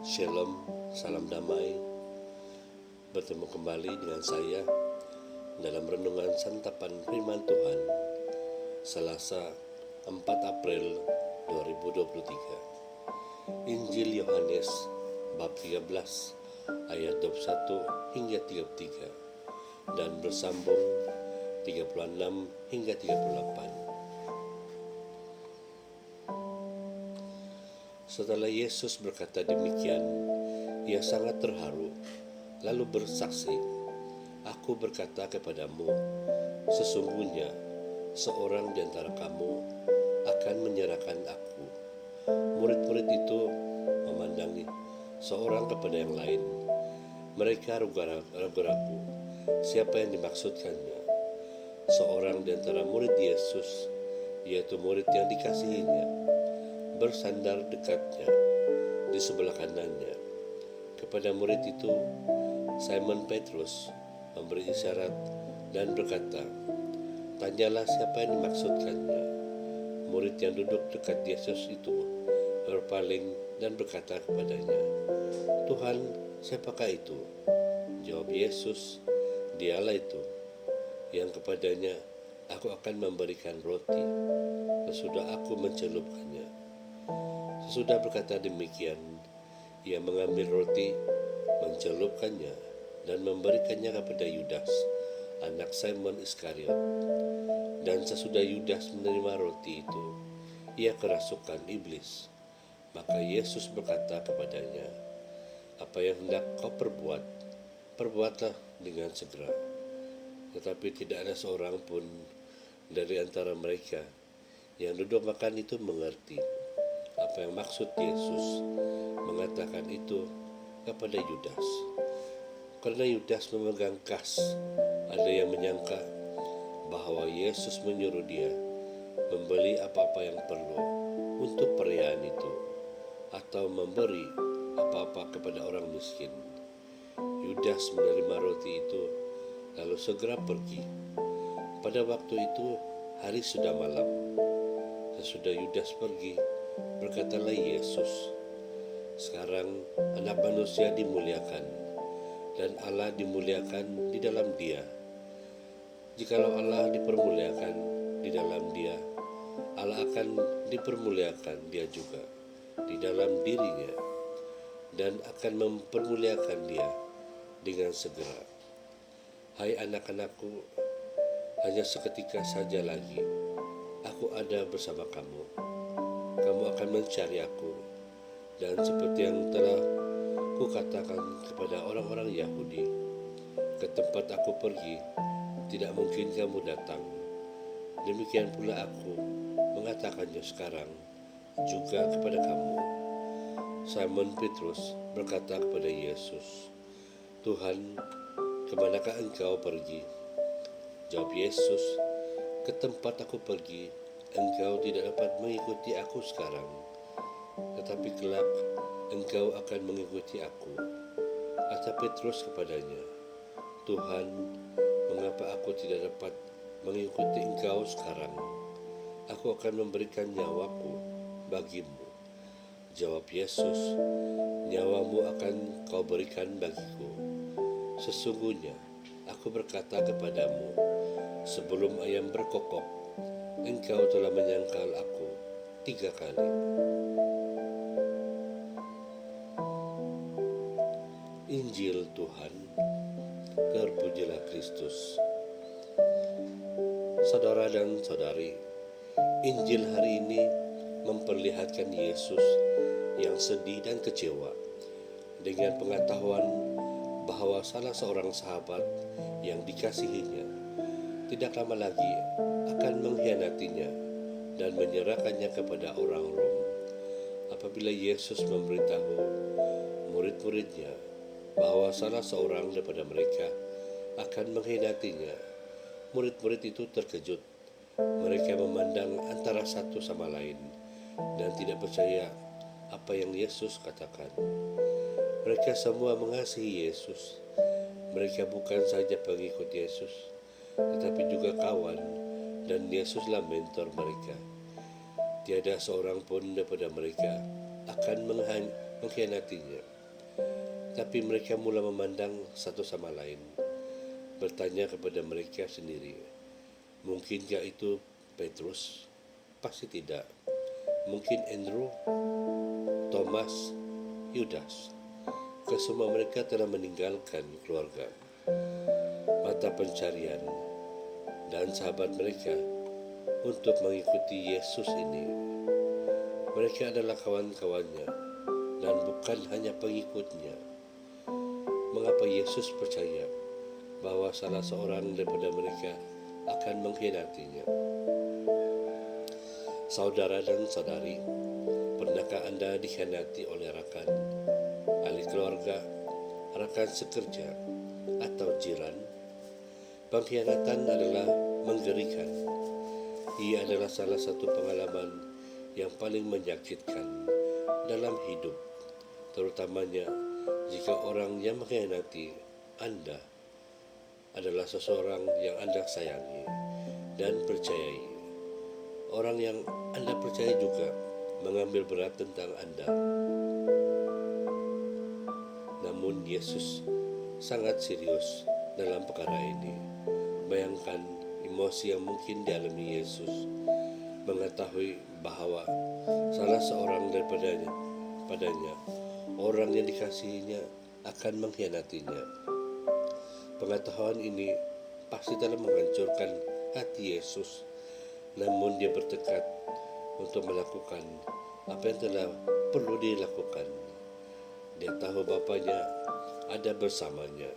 Shalom, salam damai. Bertemu kembali dengan saya dalam renungan santapan firman Tuhan Selasa 4 April 2023. Injil Yohanes bab 13 ayat 21 hingga 33 dan bersambung 36 hingga 38. Setelah Yesus berkata demikian, ia sangat terharu, lalu bersaksi, "Aku berkata kepadamu, sesungguhnya seorang di antara kamu akan menyerahkan aku." Murid-murid itu memandangi seorang kepada yang lain. Mereka ragu-ragu, siapa yang dimaksudkannya. Seorang di antara murid Yesus, yaitu murid yang dikasihinya, bersandar dekatnya di sebelah kanannya. Kepada murid itu, Simon Petrus memberi isyarat dan berkata, "Tanyalah siapa yang dimaksudkannya." Murid yang duduk dekat Yesus itu berpaling dan berkata kepadanya, "Tuhan, siapakah itu?" Jawab Yesus, "Dialah itu yang kepadanya aku akan memberikan roti sesudah aku mencelupkannya." Sesudah berkata demikian, ia mengambil roti, mencelupkannya, dan memberikannya kepada Yudas, anak Simon Iskariot. Dan sesudah Yudas menerima roti itu, ia kerasukan iblis. Maka Yesus berkata kepadanya, "Apa yang hendak kau perbuat, perbuatlah dengan segera." Tetapi tidak ada seorang pun dari antara mereka yang duduk makan itu mengerti apa yang maksud Yesus mengatakan itu kepada Yudas. Karena Yudas memegang kas, ada yang menyangka bahwa Yesus menyuruh dia membeli apa-apa yang perlu untuk perayaan itu, atau memberi apa-apa kepada orang miskin. Yudas menerima roti itu, lalu segera pergi. Pada waktu itu, hari sudah malam. Sesudah Yudas pergi, berkatalah Yesus, "Sekarang Anak Manusia dimuliakan, dan Allah dimuliakan di dalam Dia. Jikalau Allah dipermuliakan di dalam Dia, Allah akan dipermuliakan Dia juga di dalam dirinya, dan akan mempermuliakan Dia dengan segera. Hai anak-anakku, hanya seketika saja lagi aku ada bersama kamu. Kamu akan mencari aku, dan seperti yang telah kukatakan kepada orang-orang Yahudi, ke tempat aku pergi, tidak mungkin kamu datang. Demikian pula aku mengatakannya sekarang juga kepada kamu." Simon Petrus berkata kepada Yesus, "Tuhan, kemanakah engkau pergi?" Jawab Yesus, "Ke tempat aku pergi, engkau tidak dapat mengikuti aku sekarang, tetapi kelak engkau akan mengikuti aku." Kata Petrus kepadanya, "Tuhan, mengapa aku tidak dapat mengikuti engkau sekarang? Aku akan memberikan nyawaku bagimu." Jawab Yesus, "Nyawamu akan kau berikan bagiku. Sesungguhnya aku berkata kepadamu, sebelum ayam berkokok, engkau telah menyangkal aku 3 kali." Injil Tuhan, terpujilah Kristus. Saudara dan saudari, Injil hari ini memperlihatkan Yesus yang sedih dan kecewa dengan pengetahuan bahwa salah seorang sahabat yang dikasihinya tidak lama lagi akan mengkhianatinya dan menyerahkannya kepada orang Rom. Apabila Yesus memberitahu murid-muridnya bahwa salah seorang daripada mereka akan mengkhianatinya, murid-murid itu terkejut. Mereka memandang antara satu sama lain dan tidak percaya apa yang Yesus katakan. Mereka semua mengasihi Yesus. Mereka bukan saja pengikut Yesus, tetapi juga kawan, dan Yesuslah mentor mereka. Tiada seorang pun daripada mereka akan mengkhianatinya. Tapi mereka mulai memandang satu sama lain, bertanya kepada mereka sendiri, mungkinkah itu Petrus? Pasti tidak. Mungkin Andrew, Thomas, Yudas. Kesemua mereka telah meninggalkan keluarga, mata pencarian, dan sahabat mereka untuk mengikuti Yesus ini. Mereka adalah kawan-kawannya dan bukan hanya pengikutnya. Mengapa Yesus percaya bahwa salah seorang daripada mereka akan mengkhianatinya? Saudara dan saudari, pernahkah Anda dikhianati oleh rekan, ahli keluarga, rekan sekerja, atau jiran? Pengkhianatan adalah menggerikan. Ia adalah salah satu pengalaman yang paling menyakitkan dalam hidup, terutamanya jika orang yang mengkhianati Anda adalah seseorang yang Anda sayangi dan percayai. Orang yang Anda percaya juga mengambil berat tentang Anda. Namun Yesus sangat serius dalam perkara ini. Bayangkan emosi yang mungkin dialami Yesus mengetahui bahwa salah seorang daripadanya orang yang dikasihinya akan mengkhianatinya. Pengetahuan ini pasti telah menghancurkan hati Yesus. Namun dia bertekad untuk melakukan apa yang telah perlu dilakukan. Dia tahu Bapanya ada bersamanya.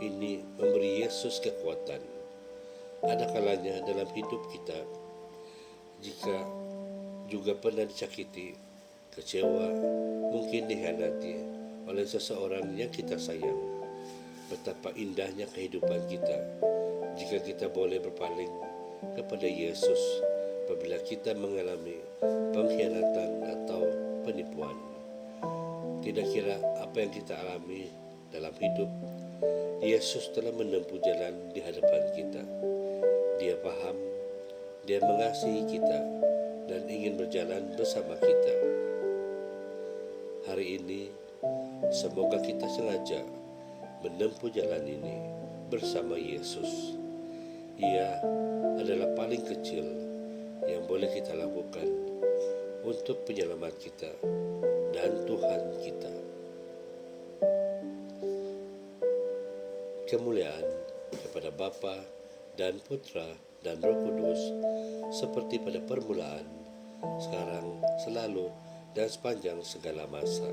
Ini memberi Yesus kekuatan. Ada kalanya dalam hidup kita, jika juga pernah disakiti, kecewa, mungkin dikhianati oleh seseorang yang kita sayang. Betapa indahnya kehidupan kita jika kita boleh berpaling kepada Yesus apabila kita mengalami pengkhianatan atau penipuan. Tidak kira apa yang kita alami dalam hidup, Yesus telah menempuh jalan di hadapan kita. Dia paham, Dia mengasihi kita dan ingin berjalan bersama kita. Hari ini, semoga kita sengaja menempuh jalan ini bersama Yesus. Ia adalah paling kecil yang boleh kita lakukan untuk penyelamat kita dan Tuhan kita. Kemuliaan kepada Bapa dan Putra dan Roh Kudus, seperti pada permulaan, sekarang, selalu, dan sepanjang segala masa,